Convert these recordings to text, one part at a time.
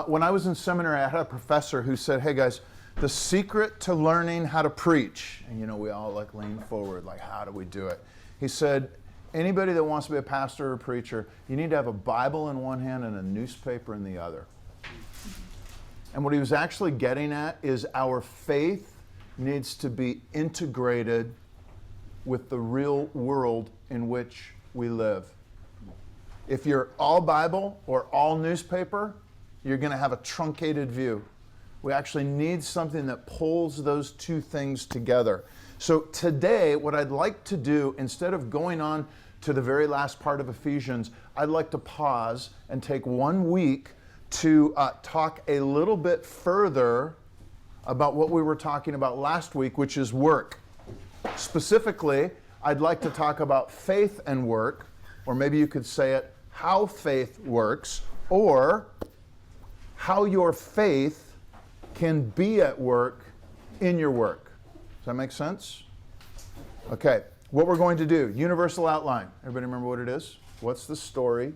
When I was in seminary, I had a professor who said, hey guys, the secret to learning how to preach, and you know, we all like lean forward, like how do we do it? He said, anybody that wants to be a pastor or a preacher, you need to have a Bible in one hand and a newspaper in the other. And what he was actually getting at is our faith needs to be integrated with the real world in which we live. If you're all Bible or all newspaper, you're going to have a truncated view. We actually need something that pulls those two things together. So today, what I'd like to do, instead of going on to the very last part of Ephesians, I'd like to pause and take 1 week to talk a little bit further about what we were talking about last week, which is work. Specifically, I'd like to talk about faith and work, or maybe you could say it, how faith works, or how your faith can be at work in your work. Does that make sense? Okay, what we're going to do, universal outline. Everybody remember what it is? What's the story?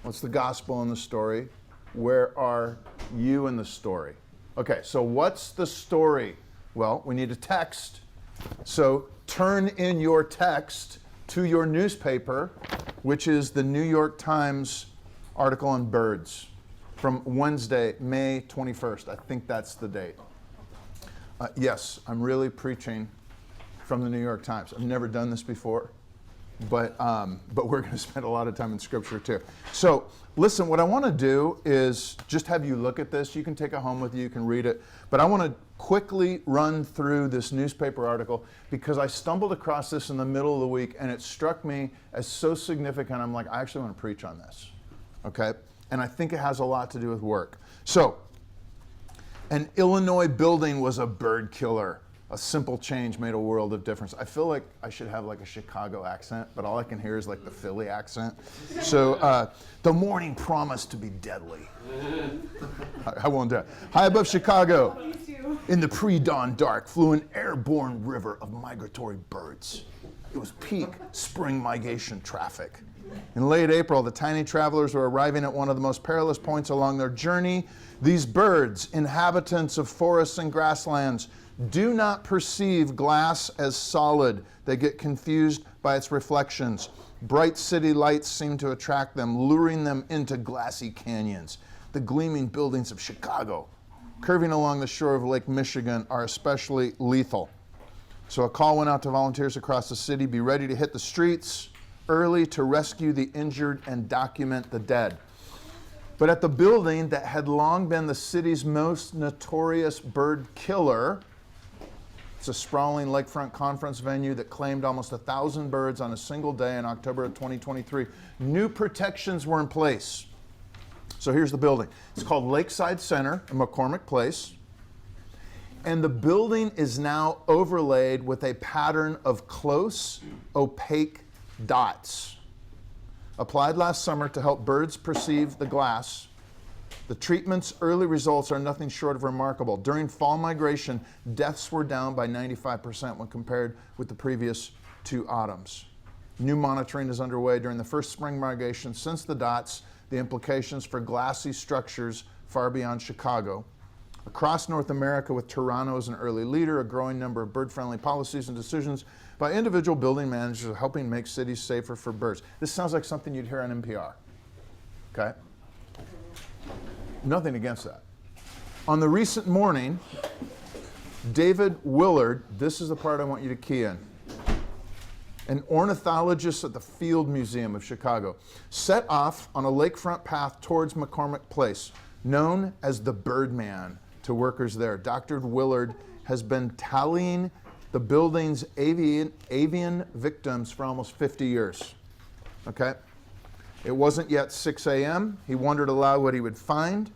What's the gospel in the story? Where are you in the story? Okay, so what's the story? Well, we need a text. So turn in your text to your newspaper, which is the New York Times article on birds from Wednesday, May 21st. I think that's the date. Yes, I'm really preaching from the New York Times. I've never done this before, but we're going to spend a lot of time in Scripture too. So listen, what I want to do is just have you look at this. You can take it home with you. You can read it. But I want to quickly run through this newspaper article because I stumbled across this in the middle of the week and it struck me as so significant. I'm like, I actually want to preach on this. Okay? And I think it has a lot to do with work. So, an Illinois building was a bird killer. A simple change made a world of difference. I feel like I should have like a Chicago accent, but all I can hear is like the Philly accent. So, the morning promised to be deadly. I won't do it. High above Chicago, in the pre-dawn dark, flew an airborne river of migratory birds. It was peak spring migration traffic. In late April, the tiny travelers were arriving at one of the most perilous points along their journey. These birds, inhabitants of forests and grasslands, do not perceive glass as solid. They get confused by its reflections. Bright city lights seem to attract them, luring them into glassy canyons. The gleaming buildings of Chicago, curving along the shore of Lake Michigan, are especially lethal. So a call went out to volunteers across the city, be ready to hit the streets early to rescue the injured and document the dead. But at the building that had long been the city's most notorious bird killer, it's a sprawling lakefront conference venue that claimed almost 1,000 birds on a single day in October of 2023. New protections were in place. So here's the building. It's called Lakeside Center in McCormick Place. And the building is now overlaid with a pattern of close, opaque dots. Applied last summer to help birds perceive the glass. The treatment's early results are nothing short of remarkable. During fall migration, deaths were down by 95% when compared with the previous 2 autumns. New monitoring is underway during the first spring migration since the dots, the implications for glassy structures far beyond Chicago. Across North America, with Toronto as an early leader, a growing number of bird-friendly policies and decisions by individual building managers are helping make cities safer for birds. This sounds like something you'd hear on NPR. Okay? Nothing against that. On the recent morning, David Willard, this is the part I want you to key in, an ornithologist at the Field Museum of Chicago, set off on a lakefront path towards McCormick Place, known as the Birdman to workers there. Dr. Willard has been tallying the building's avian victims for almost 50 years. Okay? It wasn't yet 6 a.m. He wondered aloud what he would find.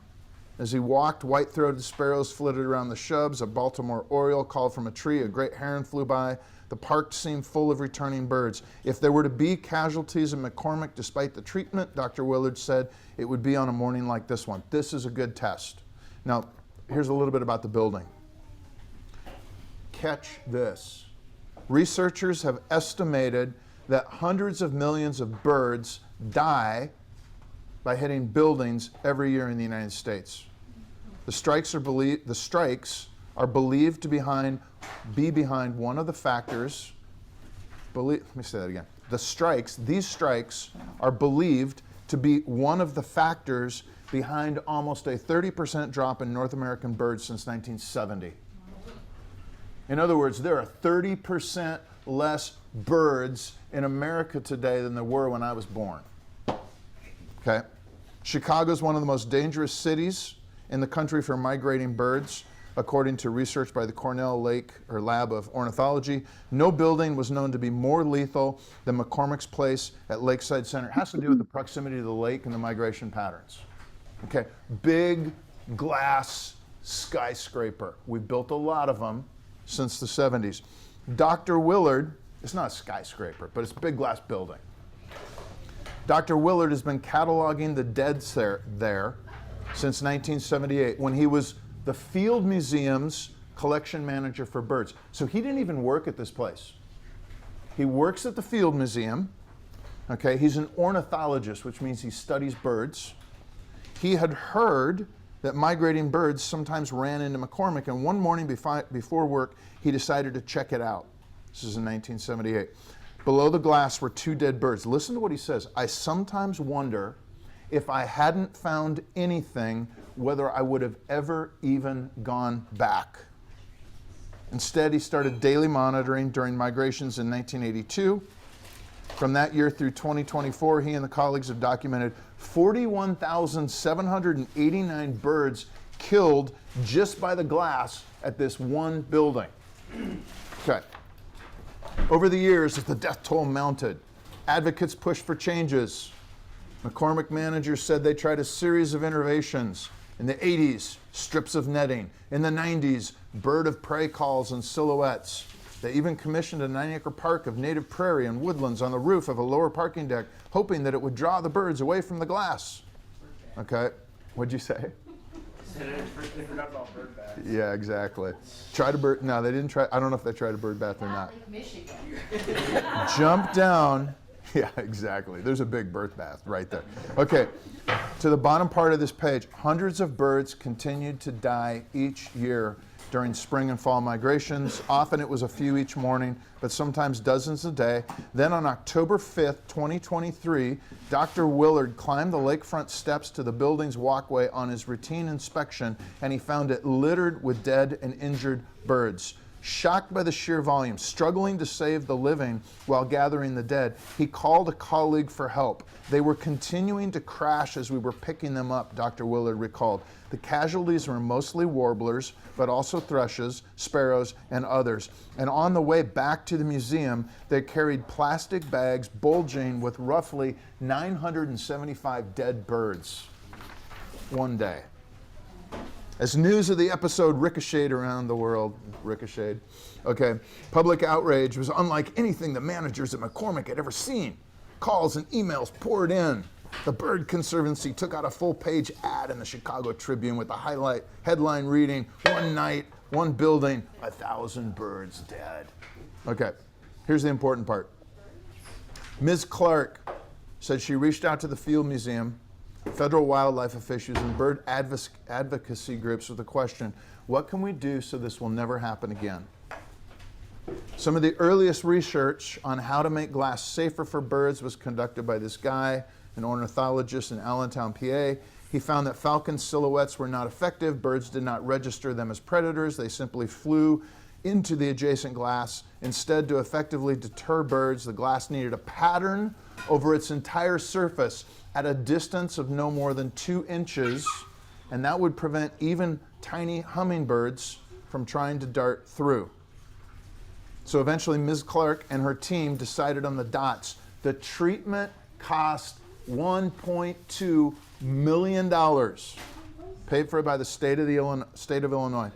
As he walked, white-throated sparrows flitted around the shrubs. A Baltimore oriole called from a tree. A great heron flew by. The park seemed full of returning birds. If there were to be casualties in McCormick despite the treatment, Dr. Willard said, it would be on a morning like this one. This is a good test. Now, here's a little bit about the building. Catch this. Researchers have estimated that hundreds of millions of birds die by hitting buildings every year in the United States. The strikes are believed to be behind one of the factors. Let me say that again. These strikes are believed to be one of the factors behind almost a 30% drop in North American birds since 1970. In other words, there are 30% less birds in America today than there were when I was born. Okay? Chicago is one of the most dangerous cities in the country for migrating birds, according to research by the Cornell Lab of Ornithology. No building was known to be more lethal than McCormick's Place at Lakeside Center. It has to do with the proximity to the lake and the migration patterns. Okay, big glass skyscraper. We built a lot of them since the 70s. Dr. Willard, it's not a skyscraper, but it's a big glass building. Dr. Willard has been cataloging the dead there since 1978, when he was the Field Museum's collection manager for birds. So he didn't even work at this place. He works at the Field Museum. Okay, he's an ornithologist, which means he studies birds. He had heard that migrating birds sometimes ran into McCormick, and one morning before work, he decided to check it out. This is in 1978. Below the glass were 2 dead birds. Listen to what he says. I sometimes wonder if I hadn't found anything, whether I would have ever even gone back. Instead, he started daily monitoring during migrations in 1982. From that year through 2024, he and the colleagues have documented 41,789 birds killed just by the glass at this one building. Okay. Over the years, as the death toll mounted, advocates pushed for changes. McCormick managers said they tried a series of innovations. In the 80s, strips of netting. In the 90s, bird of prey calls and silhouettes. They even commissioned a 9-acre park of native prairie and woodlands on the roof of a lower parking deck, hoping that it would draw the birds away from the glass. Okay, what'd you say? Yeah, exactly. Tried a bird, no, they didn't try, I don't know if they tried a bird bath or not. Lake Michigan. Jump down. Yeah, exactly. There's a big bird bath right there. Okay, to the bottom part of this page, hundreds of birds continued to die each year during spring and fall migrations. Often it was a few each morning, but sometimes dozens a day. Then on October 5th, 2023, Dr. Willard climbed the lakefront steps to the building's walkway on his routine inspection, and he found it littered with dead and injured birds. Shocked by the sheer volume, struggling to save the living while gathering the dead, he called a colleague for help. They were continuing to crash as we were picking them up, Dr. Willard recalled. The casualties were mostly warblers, but also thrushes, sparrows, and others. And on the way back to the museum, they carried plastic bags bulging with roughly 975 dead birds one day. As news of the episode ricocheted around the world, public outrage was unlike anything the managers at McCormick had ever seen. Calls and emails poured in. The Bird Conservancy took out a full-page ad in the Chicago Tribune with the headline reading, "One night, one building, 1,000 birds dead." Okay, here's the important part. Ms. Clark said she reached out to the Field Museum, federal wildlife officials, and bird advocacy groups with the question, what can we do so this will never happen again? Some of the earliest research on how to make glass safer for birds was conducted by this guy, an ornithologist in Allentown, PA. He found that falcon silhouettes were not effective. Birds did not register them as predators. They simply flew into the adjacent glass. Instead, to effectively deter birds, the glass needed a pattern over its entire surface at a distance of no more than 2 inches, and that would prevent even tiny hummingbirds from trying to dart through. So eventually Ms. Clark and her team decided on the dots. The treatment cost $1.2 million, paid for by the state of Illinois.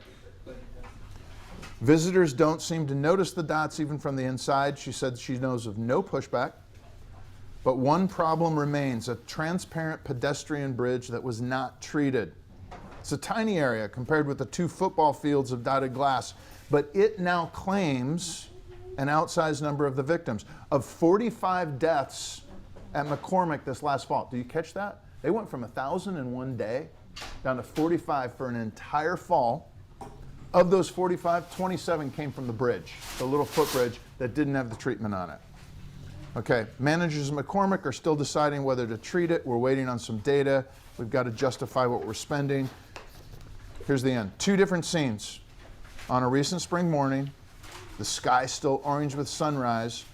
Visitors don't seem to notice the dots even from the inside. She said she knows of no pushback. But one problem remains, a transparent pedestrian bridge that was not treated. It's a tiny area compared with the 2 football fields of dotted glass, but it now claims an outsized number of the victims. Of 45 deaths at McCormick this last fall, do you catch that? They went from 1,000 in one day down to 45 for an entire fall. Of those 45, 27 came from the bridge, the little footbridge that didn't have the treatment on it. Okay, managers of McCormick are still deciding whether to treat it. We're waiting on some data. We've got to justify what we're spending. Here's the end. 2 different scenes. On a recent spring morning, the sky still orange with sunrise.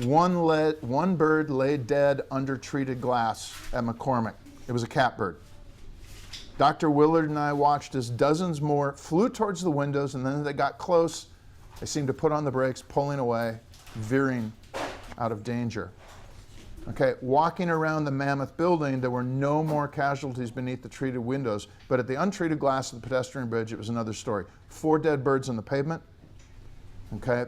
One bird lay dead under treated glass at McCormick. It was a catbird. Dr. Willard and I watched as dozens more flew towards the windows, and then they got close. They seemed to put on the brakes, pulling away, veering out of danger. Okay, walking around the mammoth building, there were no more casualties beneath the treated windows, but at the untreated glass of the pedestrian bridge, it was another story. 4 dead birds on the pavement. Okay.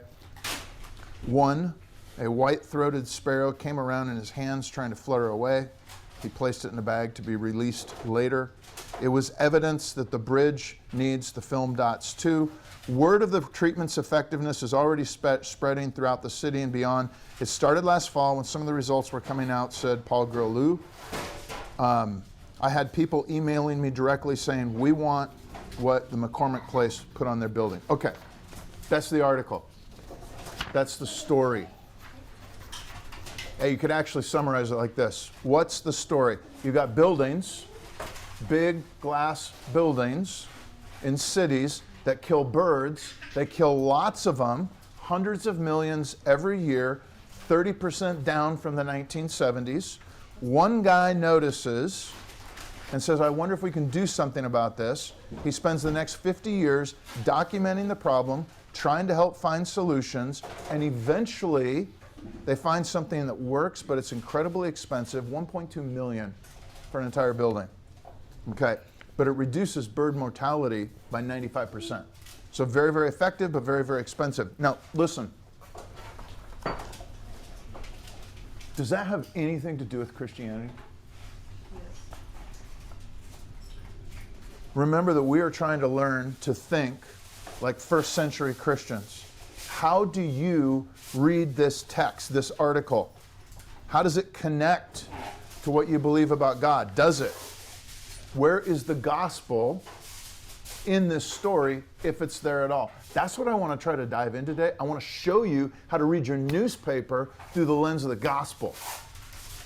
1, a white-throated sparrow came around in his hands trying to flutter away. He placed it in a bag to be released later. It was evidence that the bridge needs the film dots too. Word of the treatment's effectiveness is already spreading throughout the city and beyond. It started last fall when some of the results were coming out, said Paul Grelou. I had people emailing me directly saying, we want what the McCormick place put on their building. Okay, that's the article. That's the story. Hey, you could actually summarize it like this. What's the story? You've got buildings, big glass buildings in cities that kill birds. They kill lots of them, hundreds of millions every year, 30% down from the 1970s. One guy notices and says, I wonder if we can do something about this. He spends the next 50 years documenting the problem, trying to help find solutions, and eventually they find something that works, but it's incredibly expensive, $1.2 million for an entire building. Okay, but it reduces bird mortality by 95%. So very, very effective, but very, very expensive. Now, listen. Does that have anything to do with Christianity? Yes. Remember that we are trying to learn to think like first century Christians. How do you read this text, this article? How does it connect to what you believe about God? Does it? Where is the gospel in this story, if it's there at all? That's what I want to try to dive in today. I want to show you how to read your newspaper through the lens of the gospel,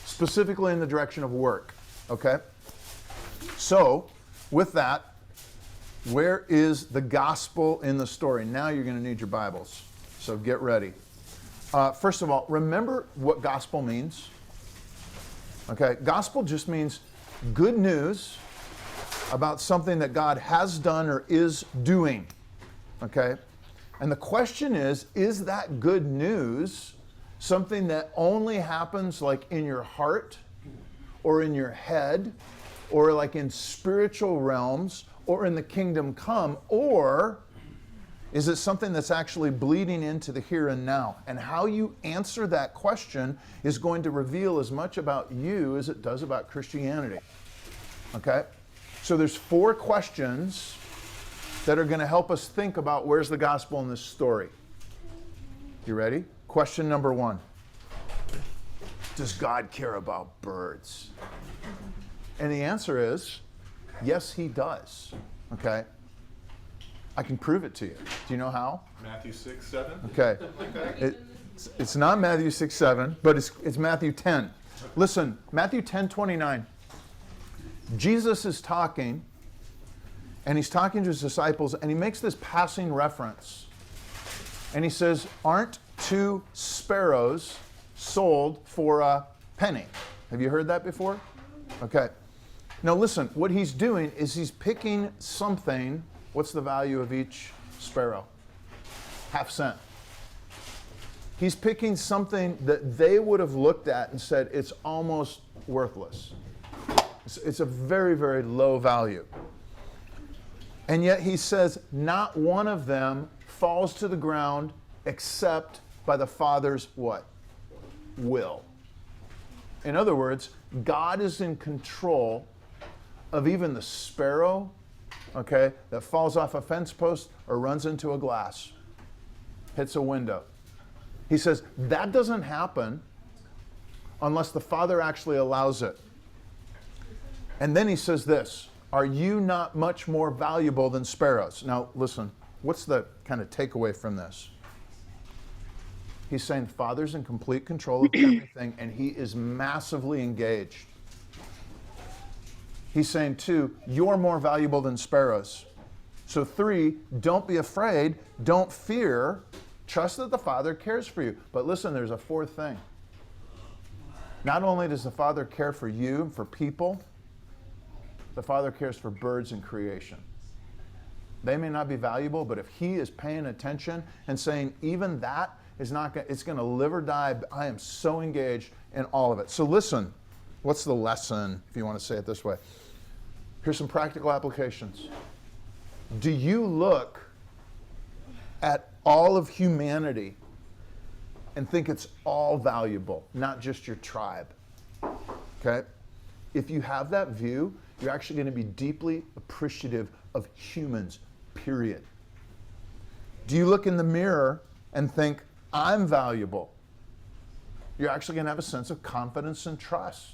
specifically in the direction of work, okay? So, with that, where is the gospel in the story? Now you're going to need your Bibles, so get ready. First of all, remember what gospel means. Okay, gospel just means good news about something that God has done or is doing. Okay, and the question is that good news something that only happens like in your heart or in your head or like in spiritual realms or in the kingdom come, or is it something that's actually bleeding into the here and now? And how you answer that question is going to reveal as much about you as it does about Christianity. Okay? So there's 4 questions that are going to help us think about where's the gospel in this story. You ready? Question number 1. Does God care about birds? And the answer is, yes, he does. Okay? I can prove it to you. Do you know how? Matthew 6, 7. Okay. It's not Matthew 6, 7, but it's Matthew 10. Listen, Matthew 10:29. Jesus is talking, and he's talking to his disciples, and he makes this passing reference. And he says, aren't 2 sparrows sold for a penny? Have you heard that before? Okay. Now listen, what he's doing is he's picking something. What's the value of each sparrow? ½ cent. He's picking something that they would have looked at and said it's almost worthless. It's a very, very low value. And yet he says not one of them falls to the ground except by the Father's what? Will. In other words, God is in control of even the sparrow, okay, that falls off a fence post or runs into a glass, hits a window. He says that doesn't happen unless the Father actually allows it. And then he says this, are you not much more valuable than sparrows? Now, listen, what's the kind of takeaway from this? He's saying the Father's in complete control of everything, and he is massively engaged. He's saying, 2, you're more valuable than sparrows. So 3, don't be afraid, don't fear, trust that the Father cares for you. But listen, there's a 4th thing. Not only does the Father care for you, for people, the Father cares for birds and creation. They may not be valuable, but if he is paying attention and saying, even that is not going, it's going to live or die, I am so engaged in all of it. So listen, what's the lesson, if you want to say it this way? Here's some practical applications. Do you look at all of humanity and think it's all valuable, not just your tribe? Okay? If you have that view, you're actually going to be deeply appreciative of humans, period. Do you look in the mirror and think, I'm valuable? You're actually going to have a sense of confidence and trust,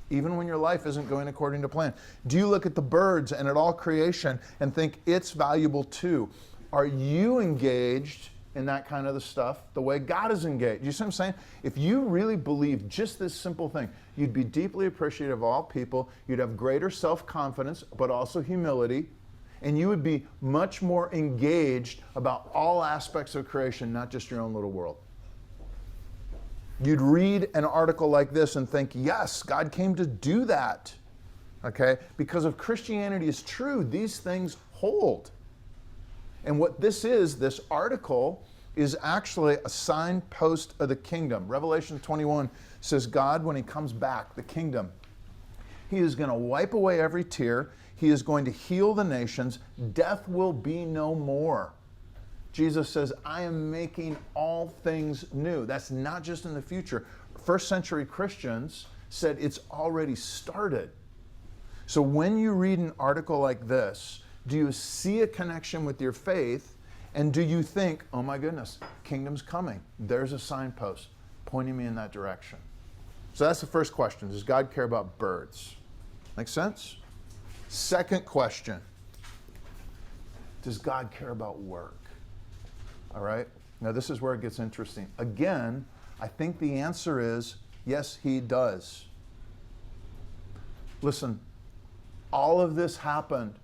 even when your life isn't going according to plan. Do you look at the birds and at all creation and think it's valuable too? Are you engaged in that kind of the stuff the way God is engaged? You see what I'm saying? If you really believe just this simple thing, you'd be deeply appreciative of all people, you'd have greater self-confidence, but also humility, and you would be much more engaged about all aspects of creation, not just your own little world. You'd read an article like this and think, yes, God came to do that. Okay? Because if Christianity is true, these things hold. And what this is, this article, is actually a signpost of the kingdom. Revelation 21 says God, when he comes back, the kingdom, he is going to wipe away every tear. He is going to heal the nations. Death will be no more. Jesus says, I am making all things new. That's not just in the future. First century Christians said it's already started. So when you read an article like this, do you see a connection with your faith? And do you think, oh my goodness, kingdom's coming. There's a signpost pointing me in that direction. So that's the first question. Does God care about birds? Make sense? Second question. Does God care about work? All right? Now this is where it gets interesting. Again, I think the answer is yes, he does. Listen, all of this happened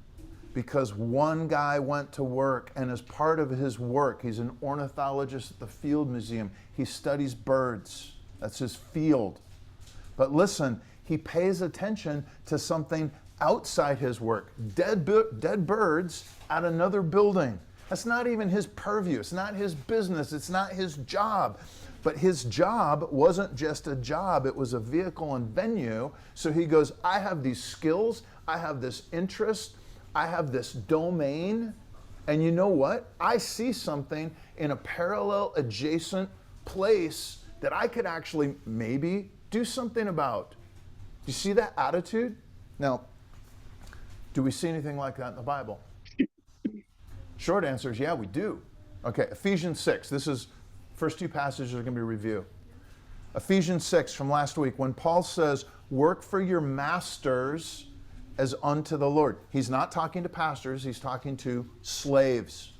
because one guy went to work, and as part of his work, he's an ornithologist at the Field Museum. He studies birds. That's his field. But listen, he pays attention to something outside his work. Dead birds at another building. That's not even his purview. It's not his business. It's not his job. But his job wasn't just a job. It was a vehicle and venue. So he goes, I have these skills. I have this interest. I have this domain. And you know what? I see something in a parallel adjacent place that I could actually maybe do something about. Do you see that attitude? Now, do we see anything like that in the Bible? Short answer is yeah, we do. Okay, Ephesians 6. This is first 2 passages are going to be review. Ephesians 6 from last week, when Paul says, work for your masters as unto the Lord. He's not talking to pastors, he's talking to slaves.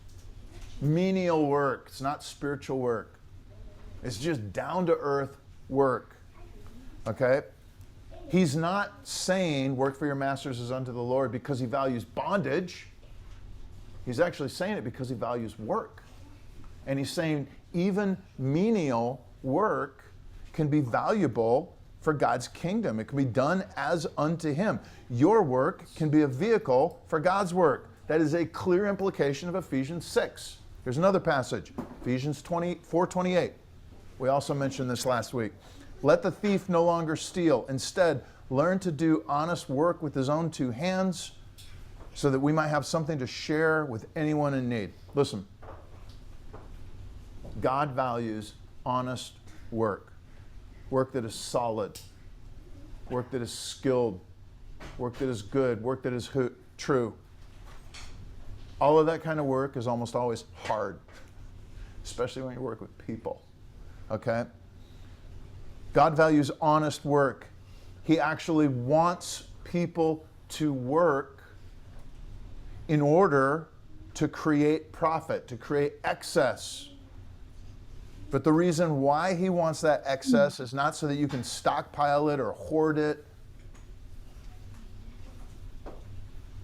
Menial work. It's not spiritual work. It's just down-to-earth work. Okay? He's not saying work for your masters as unto the Lord because he values bondage. He's actually saying it because he values work. And he's saying even menial work can be valuable for God's kingdom. It can be done as unto him. Your work can be a vehicle for God's work. That is a clear implication of Ephesians 6. Here's another passage, Ephesians 4:28. We also mentioned this last week. Let the thief no longer steal. Instead, learn to do honest work with his own 2 hands so that we might have something to share with anyone in need. Listen, God values honest work. Work that is solid. Work that is skilled. Work that is good. Work that is true. All of that kind of work is almost always hard, especially when you work with people. Okay? God values honest work. He actually wants people to work in order to create profit, to create excess. But the reason why he wants that excess is not so that you can stockpile it or hoard it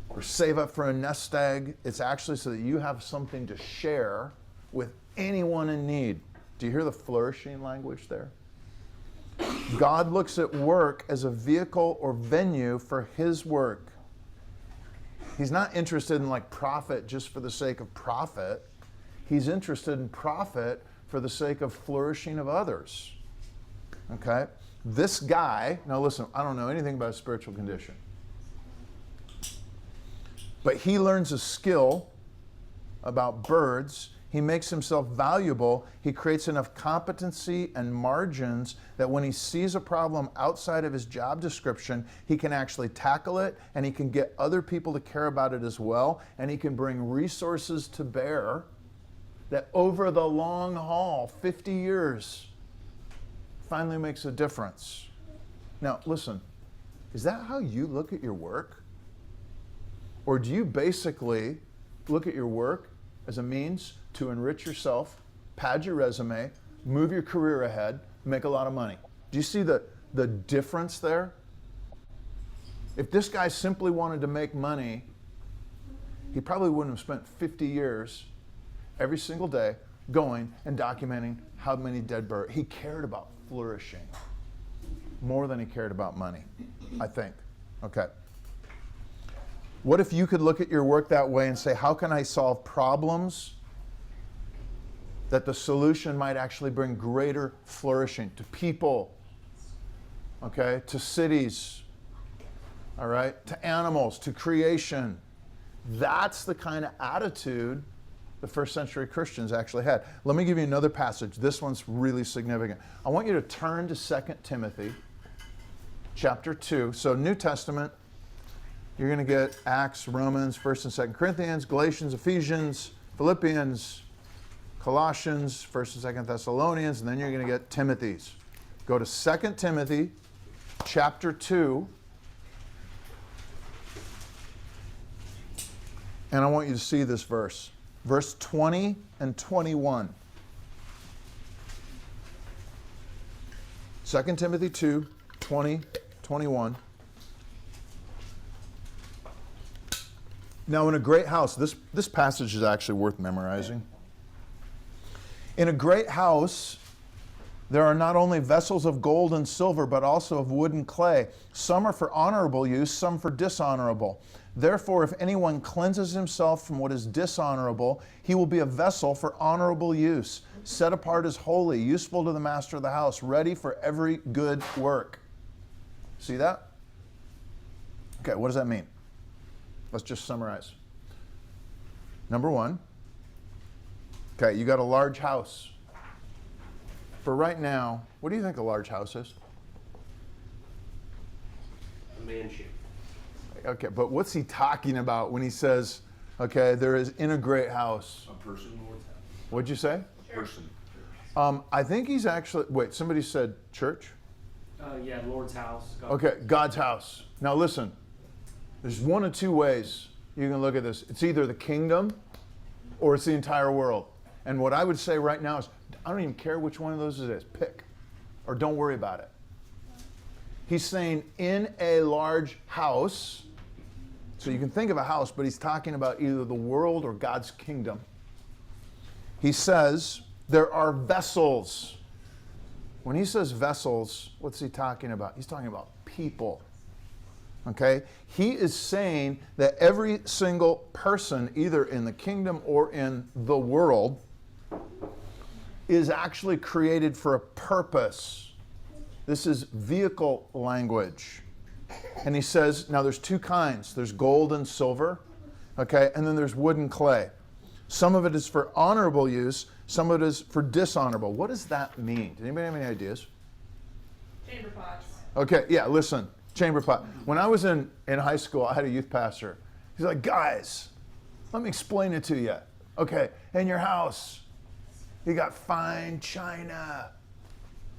or save up for a nest egg. It's actually so that you have something to share with anyone in need. Do you hear the flourishing language there? God looks at work as a vehicle or venue for his work. He's not interested in like profit just for the sake of profit. He's interested in profit for the sake of flourishing of others. Okay? This guy, now listen, I don't know anything about his spiritual condition. But he learns a skill about birds. He makes himself valuable. He creates enough competency and margins that when he sees a problem outside of his job description, he can actually tackle it, and he can get other people to care about it as well, and he can bring resources to bear that over the long haul, 50 years, finally makes a difference. Now, listen, is that how you look at your work? Or do you basically look at your work as a means to enrich yourself, pad your resume, move your career ahead, make a lot of money? Do you see the difference there? If this guy simply wanted to make money, he probably wouldn't have spent 50 years every single day going and documenting how many dead birds. He cared about flourishing more than he cared about money, I think. Okay. What if you could look at your work that way and say, how can I solve problems that the solution might actually bring greater flourishing to people, okay, to cities, all right, to animals, to creation? That's the kind of attitude the first century Christians actually had. Let me give you another passage. This one's really significant. I want you to turn to 2 Timothy chapter 2. So New Testament, you're going to get Acts, Romans, 1st and 2nd Corinthians, Galatians, Ephesians, Philippians, Colossians, 1st and 2nd Thessalonians, and then you're going to get Timothy's. Go to 2 Timothy chapter 2, and I want you to see this verse. Verse 20 and 21. 2 Timothy 2, 20, 21. Now, in a great house, this passage is actually worth memorizing. In a great house, there are not only vessels of gold and silver, but also of wood and clay. Some are for honorable use, some for dishonorable. Therefore, if anyone cleanses himself from what is dishonorable, he will be a vessel for honorable use, set apart as holy, useful to the master of the house, ready for every good work. See that? Okay, what does that mean? Let's just summarize. Number one, okay, you got a large house. For right now, what do you think a large house is? A mansion. Okay, but what's he talking about when he says, okay, there is in a great house? A person, Lord's house. What'd you say? A person. I think he's actually, wait, somebody said church? Yeah, Lord's house. God. Okay, God's house. Now listen, there's one of two ways you can look at this. It's either the kingdom or it's the entire world. And what I would say right now is, I don't even care which one of those it is. Pick. Or don't worry about it. He's saying in a large house, so you can think of a house, but he's talking about either the world or God's kingdom. He says there are vessels. When he says vessels, what's he talking about? He's talking about people. Okay? He is saying that every single person, either in the kingdom or in the world, is actually created for a purpose. This is vehicle language. And he says, now there's two kinds. There's gold and silver, okay? And then there's wood and clay. Some of it is for honorable use, some of it is for dishonorable. What does that mean? Does anybody have any ideas? Chamber pots. Okay, yeah, listen, chamber pot. When I was in high school, I had a youth pastor. He's like, guys, let me explain it to you. Okay, in your house, you got fine china.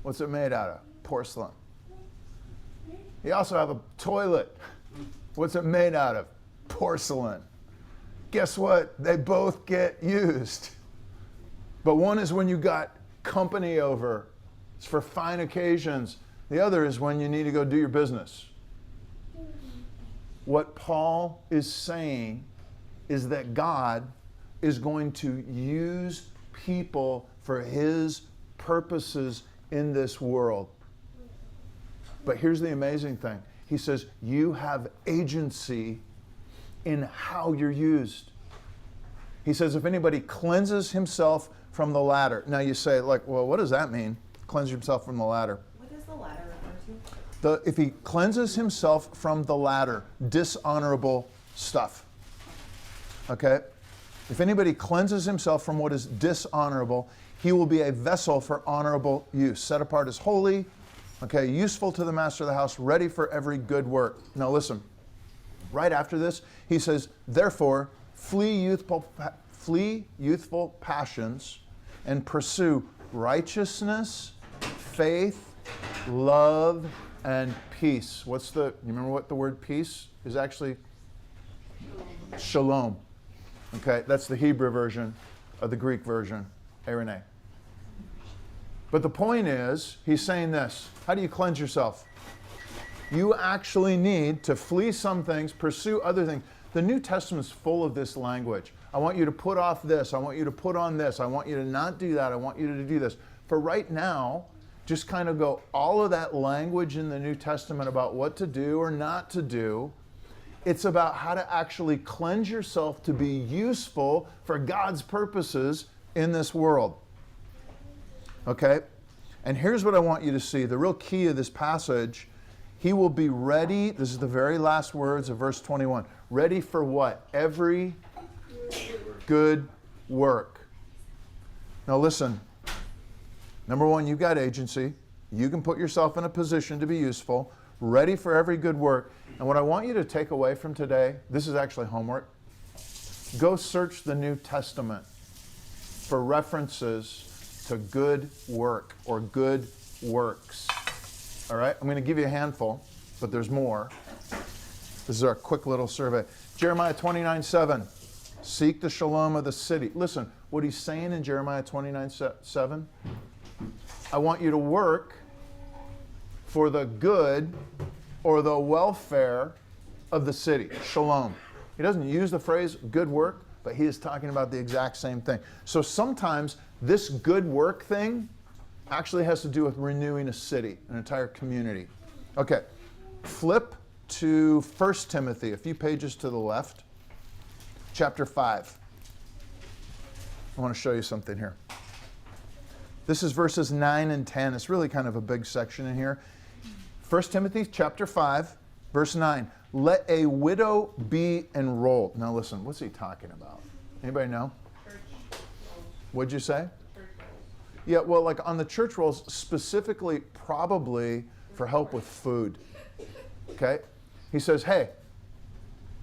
What's it made out of? Porcelain. You also have a toilet What's it made out of? Porcelain. Guess what? They both get used. But one is when you got company over. It's for fine occasions. The other is when you need to go do your business. What Paul is saying is that God is going to use people for his purposes in this world. But here's the amazing thing. He says, you have agency in how you're used. He says, if anybody cleanses himself from the latter. Now you say, like, well, what does that mean? Cleanse himself from the latter. What does the latter refer to? If he cleanses himself from the latter, dishonorable stuff. Okay? If anybody cleanses himself from what is dishonorable, he will be a vessel for honorable use, set apart as holy, okay, useful to the master of the house, ready for every good work. Now listen, right after this, he says, therefore, flee youthful passions and pursue righteousness, faith, love, and peace. You remember what the word peace is actually? Shalom. Okay, that's the Hebrew version of the Greek version, eirene. But the point is, he's saying this. How do you cleanse yourself? You actually need to flee some things, pursue other things. The New Testament's full of this language. I want you to put off this. I want you to put on this. I want you to not do that. I want you to do this. For right now, just kind of go all of that language in the New Testament about what to do or not to do. It's about how to actually cleanse yourself to be useful for God's purposes in this world. Okay? And here's what I want you to see. The real key of this passage, he will be ready. This is the very last words of verse 21. Ready for what? Every good work. Now listen. Number one, you've got agency. You can put yourself in a position to be useful. Ready for every good work. And what I want you to take away from today, this is actually homework. Go search the New Testament for references to good work or good works. All right? I'm going to give you a handful, but there's more. This is our quick little survey. Jeremiah 29:7. Seek the shalom of the city. Listen, what he's saying in Jeremiah 29:7, I want you to work for the good or the welfare of the city. Shalom. He doesn't use the phrase good work, but he is talking about the exact same thing. So sometimes this good work thing actually has to do with renewing a city, an entire community. Okay, flip to 1 Timothy, a few pages to the left, chapter 5. I want to show you something here. This is verses 9 and 10. It's really kind of a big section in here. 1 Timothy chapter 5, verse 9. Let a widow be enrolled. Now listen, what's he talking about? Anybody know? What'd you say? Yeah, well, like on the church rolls, specifically probably for help with food. Okay? He says, hey,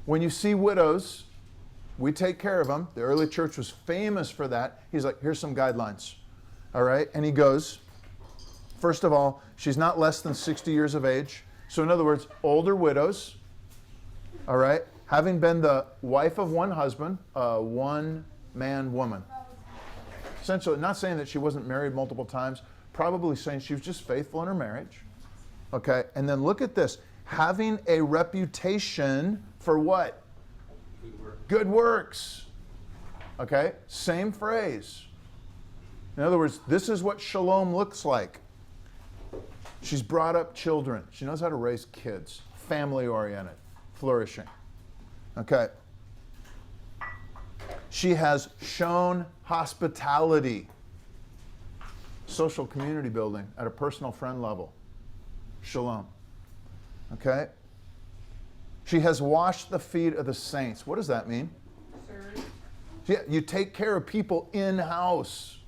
when you see widows, we take care of them. The early church was famous for that. He's like, here's some guidelines. All right? And he goes, first of all, she's not less than 60 years of age. So in other words, older widows, all right, having been the wife of one husband, a one-man woman. Essentially, not saying that she wasn't married multiple times, probably saying she was just faithful in her marriage. Okay, and then look at this. Having a reputation for what? Good work. Good works. Okay, same phrase. In other words, this is what shalom looks like. She's brought up children. She knows how to raise kids. Family-oriented, flourishing. Okay. She has shown hospitality. Social community building at a personal friend level. Shalom. Okay. She has washed the feet of the saints. What does that mean? Serve. Yeah, you take care of people in-house.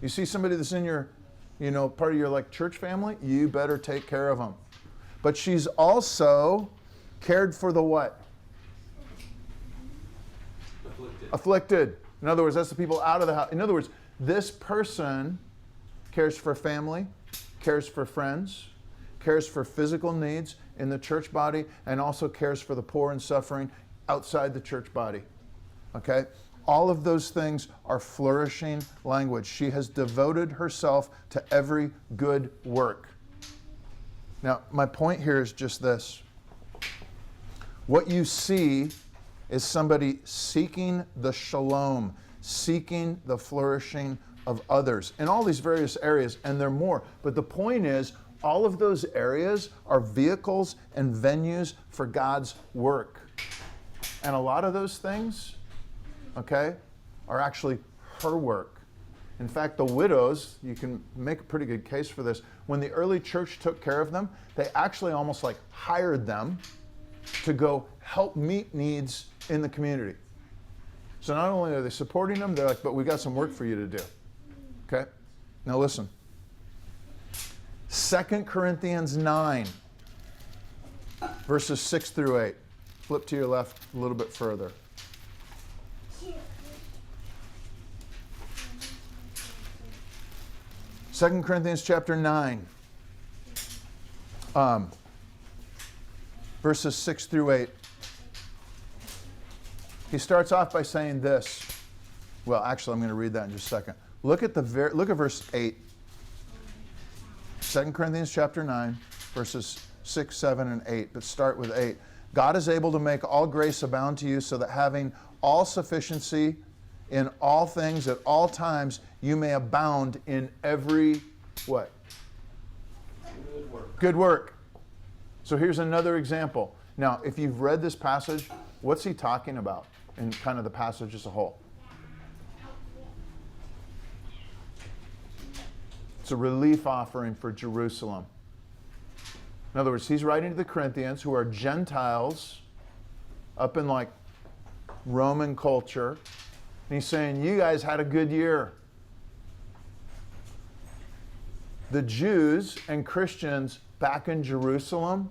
You see somebody that's in your, part of your like church family, you better take care of them. But she's also cared for the what? Afflicted. In other words, that's the people out of the house. In other words, this person cares for family, cares for friends, cares for physical needs, in the church body and also cares for the poor and suffering outside the church body. Okay? All of those things are flourishing language. She has devoted herself to every good work. Now, my point here is just this. What you see is somebody seeking the shalom, seeking the flourishing of others in all these various areas, and there are more. But the point is, all of those areas are vehicles and venues for God's work. And a lot of those things, okay, are actually her work. In fact, the widows, you can make a pretty good case for this. When the early church took care of them, they actually almost like hired them to go help meet needs in the community. So not only are they supporting them, they're like, but we got some work for you to do. Okay? Now listen. 2 Corinthians 9, verses 6 through 8. Flip to your left a little bit further. Second Corinthians chapter 9, verses 6 through 8. He starts off by saying this. Well, actually, I'm going to read that in just a second. Look at verse 8. 2 Corinthians chapter 9, verses 6, 7, and 8. But start with 8. God is able to make all grace abound to you, so that having all sufficiency in all things at all times, you may abound in every what? Good work. Good work. So here's another example. Now, if you've read this passage, what's he talking about in kind of the passage as a whole? It's a relief offering for Jerusalem. In other words, he's writing to the Corinthians, who are Gentiles up in like Roman culture. And he's saying, you guys had a good year. The Jews and Christians back in Jerusalem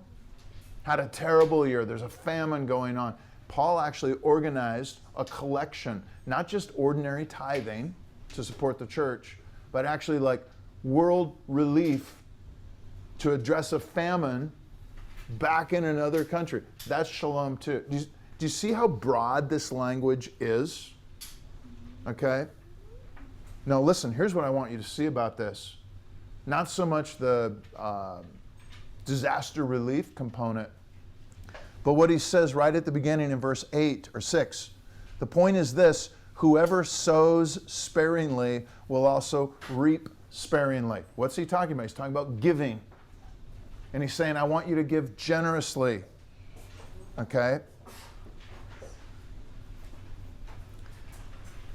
had a terrible year. There's a famine going on. Paul actually organized a collection, not just ordinary tithing to support the church, but actually like world relief to address a famine back in another country. That's shalom too. Do you see how broad this language is? Okay? Now listen, here's what I want you to see about this. Not so much the disaster relief component, but what he says right at the beginning in verse 8 or 6. The point is this: whoever sows sparingly will also reap sparingly. What's he talking about? He's talking about giving. And he's saying, I want you to give generously. Okay?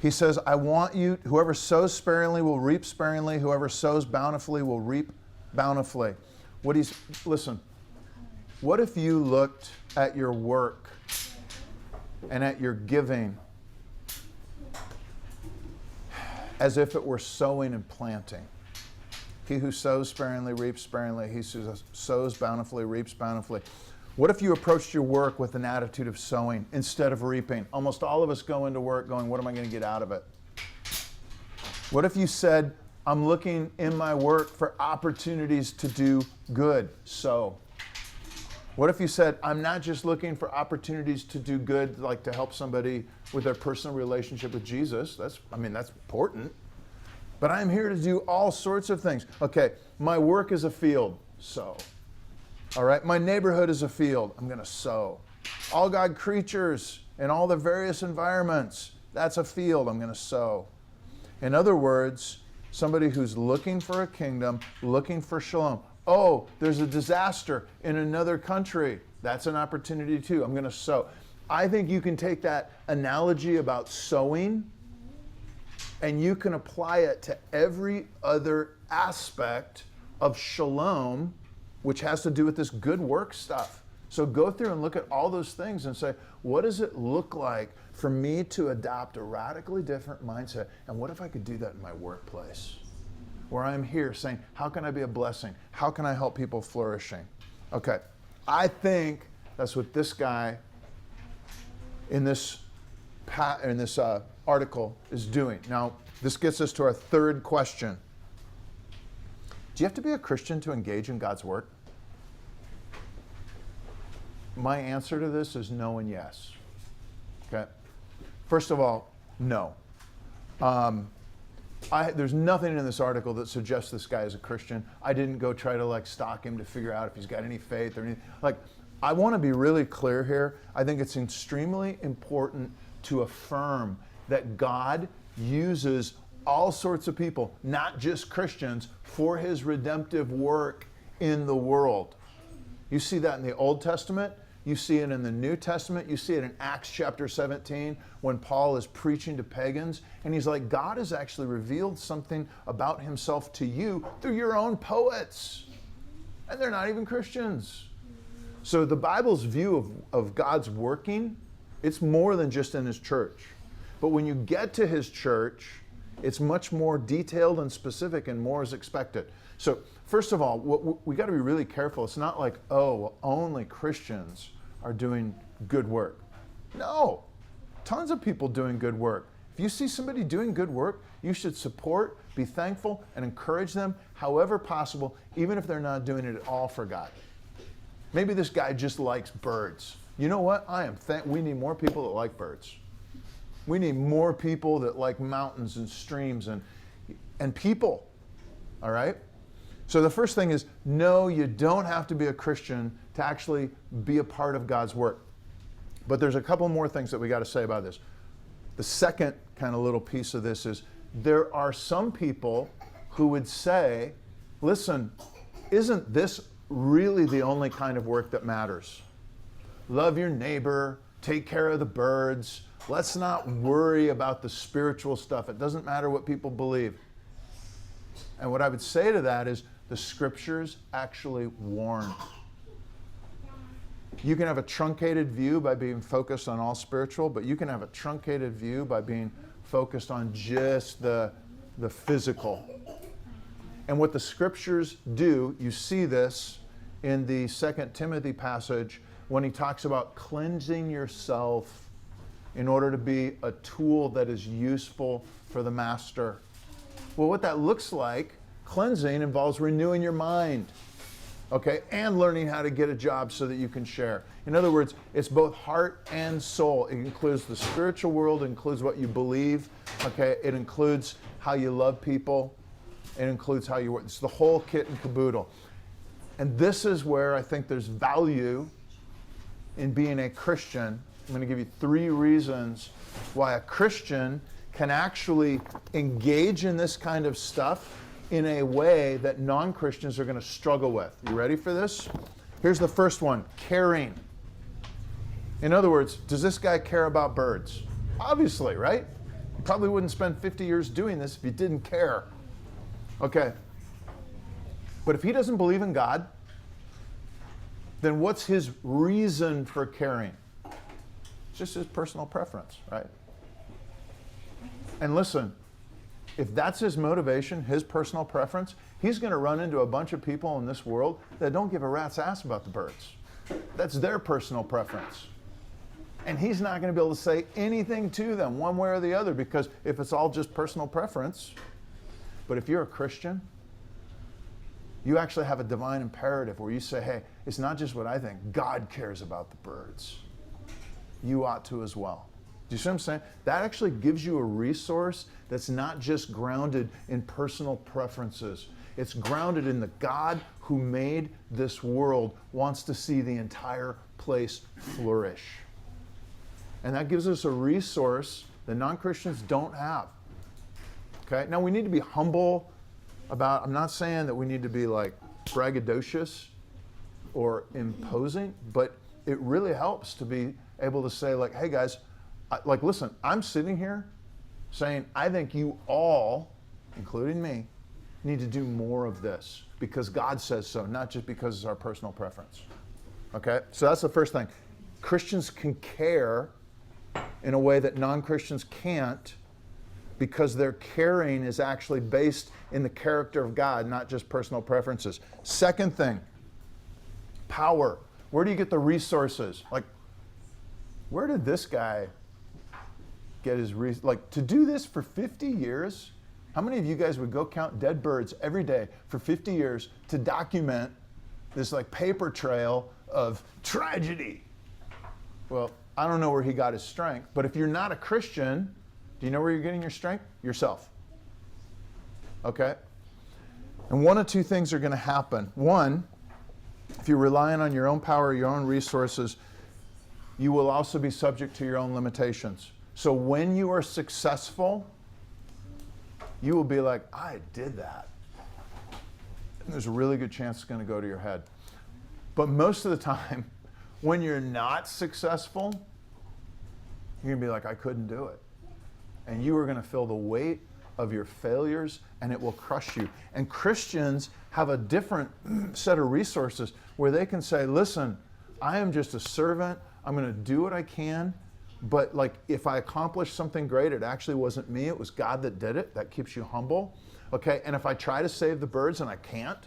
He says, I want you, whoever sows sparingly will reap sparingly. Whoever sows bountifully will reap bountifully. Listen, what if you looked at your work and at your giving as if it were sowing and planting? He who sows sparingly reaps sparingly. He who sows bountifully reaps bountifully. What if you approached your work with an attitude of sowing instead of reaping? Almost all of us go into work going, what am I going to get out of it? What if you said, I'm looking in my work for opportunities to do good, sow? What if you said, I'm not just looking for opportunities to do good, like to help somebody with their personal relationship with Jesus. That's important. But I'm here to do all sorts of things. Okay, my work is a field, sow. All right, my neighborhood is a field. I'm going to sow. All God creatures in all the various environments, that's a field. I'm going to sow. In other words, somebody who's looking for a kingdom, looking for shalom. Oh, there's a disaster in another country. That's an opportunity too. I'm going to sow. I think you can take that analogy about sowing and you can apply it to every other aspect of shalom, which has to do with this good work stuff. So go through and look at all those things and say, what does it look like for me to adopt a radically different mindset? And what if I could do that in my workplace? Where I'm here saying, how can I be a blessing? How can I help people flourishing? Okay, I think that's what this guy in this article is doing. Now, this gets us to our third question. Do you have to be a Christian to engage in God's work? my answer to this is no and yes. Okay? First of all, no. There's nothing in this article that suggests this guy is a Christian. I didn't go try to like stalk him to figure out if he's got any faith or anything. Like, I want to be really clear here. I think it's extremely important to affirm that God uses all sorts of people, not just Christians, for his redemptive work in the world. You see that in the Old Testament. You see it in the New Testament. You see it in Acts chapter 17 when Paul is preaching to pagans. And he's like, God has actually revealed something about himself to you through your own poets. And they're not even Christians. So the Bible's view of God's working, it's more than just in his church. But when you get to his church, it's much more detailed and specific, and more is expected. So first of all, we got to be really careful. It's not like, oh, well, only Christians are doing good work. No, tons of people doing good work. If you see somebody doing good work, you should support, be thankful, and encourage them however possible, even if they're not doing it at all for God. Maybe this guy just likes birds. You know what? We need more people that like birds. We need more people that like mountains and streams and people. All right? So the first thing is, no, you don't have to be a Christian to actually be a part of God's work. But there's a couple more things that we got to say about this. The second kind of little piece of this is, there are some people who would say, listen, isn't this really the only kind of work that matters? Love your neighbor, take care of the birds. Let's not worry about the spiritual stuff. It doesn't matter what people believe. And what I would say to that is, the scriptures actually warn. You can have a truncated view by being focused on all spiritual, but you can have a truncated view by being focused on just the physical. And what the scriptures do, you see this in the 2 Timothy passage when he talks about cleansing yourself in order to be a tool that is useful for the master. Well, what that looks like, cleansing involves renewing your mind, okay, and learning how to get a job so that you can share. In other words, it's both heart and soul. It includes the spiritual world, it includes what you believe, okay, it includes how you love people, it includes how you work. It's the whole kit and caboodle. And this is where I think there's value in being a Christian. I'm going to give you 3 reasons why a Christian can actually engage in this kind of stuff in a way that non-Christians are going to struggle with. You ready for this? Here's the first one, caring. In other words, does this guy care about birds? Obviously, right? You probably wouldn't spend 50 years doing this if you didn't care. Okay. But if he doesn't believe in God, then what's his reason for caring? It's just his personal preference, right? And listen, if that's his motivation, his personal preference, he's going to run into a bunch of people in this world that don't give a rat's ass about the birds. That's their personal preference. And he's not going to be able to say anything to them one way or the other, because if it's all just personal preference. But if you're a Christian, you actually have a divine imperative where you say, hey, it's not just what I think. God cares about the birds. You ought to as well. Do you see what I'm saying? That actually gives you a resource that's not just grounded in personal preferences. It's grounded in the God who made this world, wants to see the entire place flourish. And that gives us a resource that non-Christians don't have. Okay? Now we need to be humble about, I'm not saying that we need to be like braggadocious or imposing, but it really helps to be able to say like, hey guys, listen, I'm sitting here saying, I think you all, including me, need to do more of this because God says so, not just because it's our personal preference. Okay? So that's the first thing. Christians can care in a way that non-Christians can't, because their caring is actually based in the character of God, not just personal preferences. Second thing, power. Where do you get the resources? Like, where did this guy get his to do this for 50 years? How many of you guys would go count dead birds every day for 50 years to document this like paper trail of tragedy Well, I don't know where he got his strength, but if you're not a Christian, do you know where you're getting your strength? Yourself. Okay? And one of two things are going to happen. One, if you're relying on your own power, your own resources, you will also be subject to your own limitations. So when you are successful, you will be like, I did that. And there's a really good chance it's going to go to your head. But most of the time, when you're not successful, you're going to be like, I couldn't do it. And you are going to feel the weight of your failures, and it will crush you. And Christians have a different set of resources where they can say, listen, I am just a servant. I'm going to do what I can. But like, if I accomplish something great, it actually wasn't me. It was God that did it. That keeps you humble. Okay. And if I try to save the birds and I can't,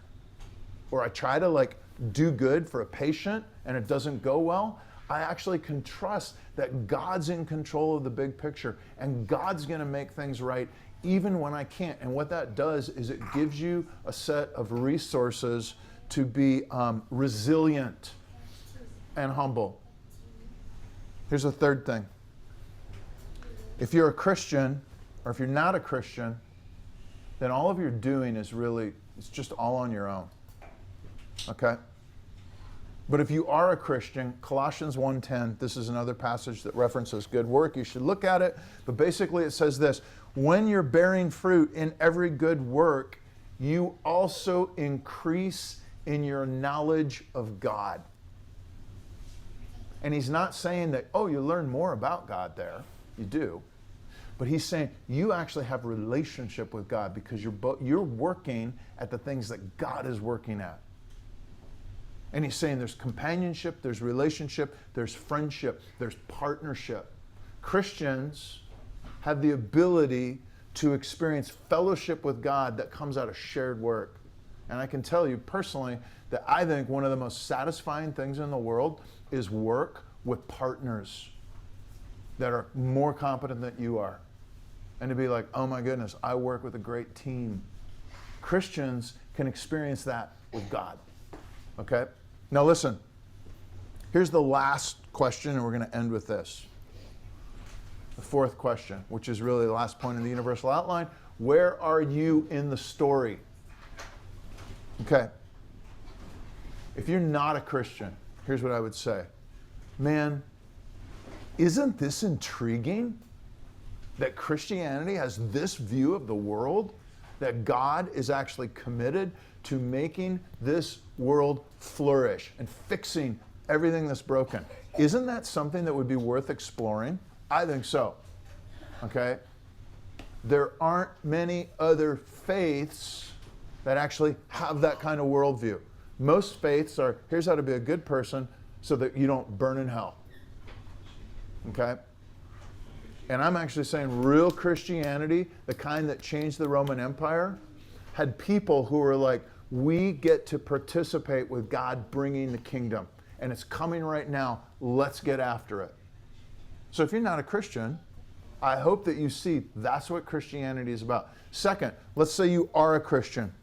or I try to like do good for a patient and it doesn't go well, I actually can trust that God's in control of the big picture and God's going to make things right even when I can't. And what that does is it gives you a set of resources to be resilient and humble. Here's a third thing. If you're a Christian, or if you're not a Christian, then all of your doing is really, it's just all on your own. Okay? But if you are a Christian, Colossians 1:10, this is another passage that references good work. You should look at it. But basically it says this, when you're bearing fruit in every good work, you also increase in your knowledge of God. And he's not saying that, oh, you learn more about God there. You do. But he's saying you actually have a relationship with God because you're working at the things that God is working at. And he's saying there's companionship, there's relationship, there's friendship, there's partnership. Christians have the ability to experience fellowship with God that comes out of shared work. And I can tell you personally that I think one of the most satisfying things in the world is work with partners that are more competent than you are. And to be like, oh my goodness, I work with a great team. Christians can experience that with God. Okay? Now listen, here's the last question, and we're going to end with this. The fourth question, which is really the last point in the universal outline. Where are you in the story? Okay. If you're not a Christian, here's what I would say. Man, isn't this intriguing? That Christianity has this view of the world? That God is actually committed to making this world flourish and fixing everything that's broken. Isn't that something that would be worth exploring? I think so. Okay? There aren't many other faiths that actually have that kind of worldview. Most faiths are, here's how to be a good person so that you don't burn in hell. Okay? And I'm actually saying real Christianity, the kind that changed the Roman Empire, had people who were like, we get to participate with God bringing the kingdom. And it's coming right now. Let's get after it. So if you're not a Christian, I hope that you see that's what Christianity is about. Second, let's say you are a Christian.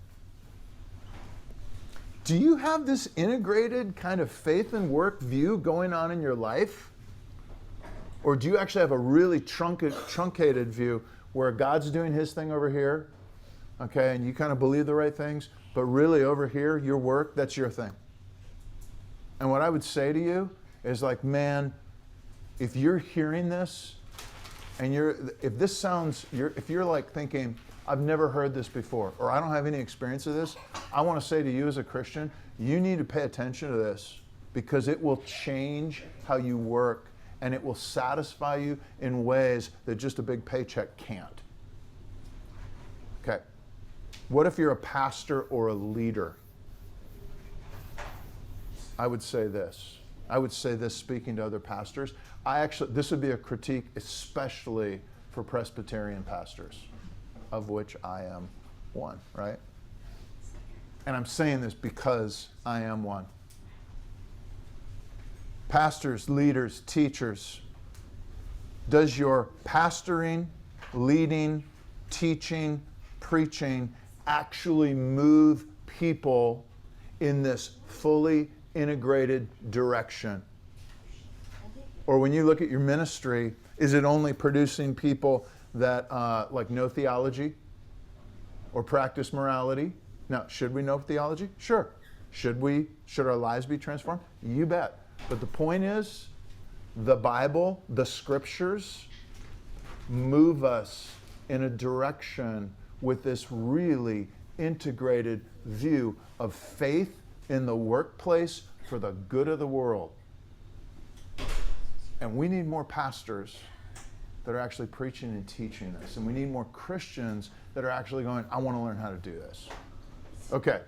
Do you have this integrated kind of faith and work view going on in your life? Or do you actually have a really truncated view where God's doing his thing over here, okay, and you kind of believe the right things, but really over here, your work, that's your thing? And what I would say to you is like, man, if you're hearing this, and if you're like thinking, I've never heard this before, or I don't have any experience of this, I want to say to you as a Christian, you need to pay attention to this because it will change how you work and it will satisfy you in ways that just a big paycheck can't. Okay. What if you're a pastor or a leader? I would say this. I would say this speaking to other pastors. This would be a critique especially for Presbyterian pastors, of which I am one, right? And I'm saying this because I am one. Pastors, leaders, teachers, does your pastoring, leading, teaching, preaching actually move people in this fully integrated direction? Or when you look at your ministry, is it only producing people that like know theology or practice morality? Now, should we know theology? Sure. Should our lives be transformed? You bet. But the point is, the Bible, the scriptures, move us in a direction with this really integrated view of faith in the workplace for the good of the world. And we need more pastors that are actually preaching and teaching this. And we need more Christians that are actually going, I want to learn how to do this. Okay.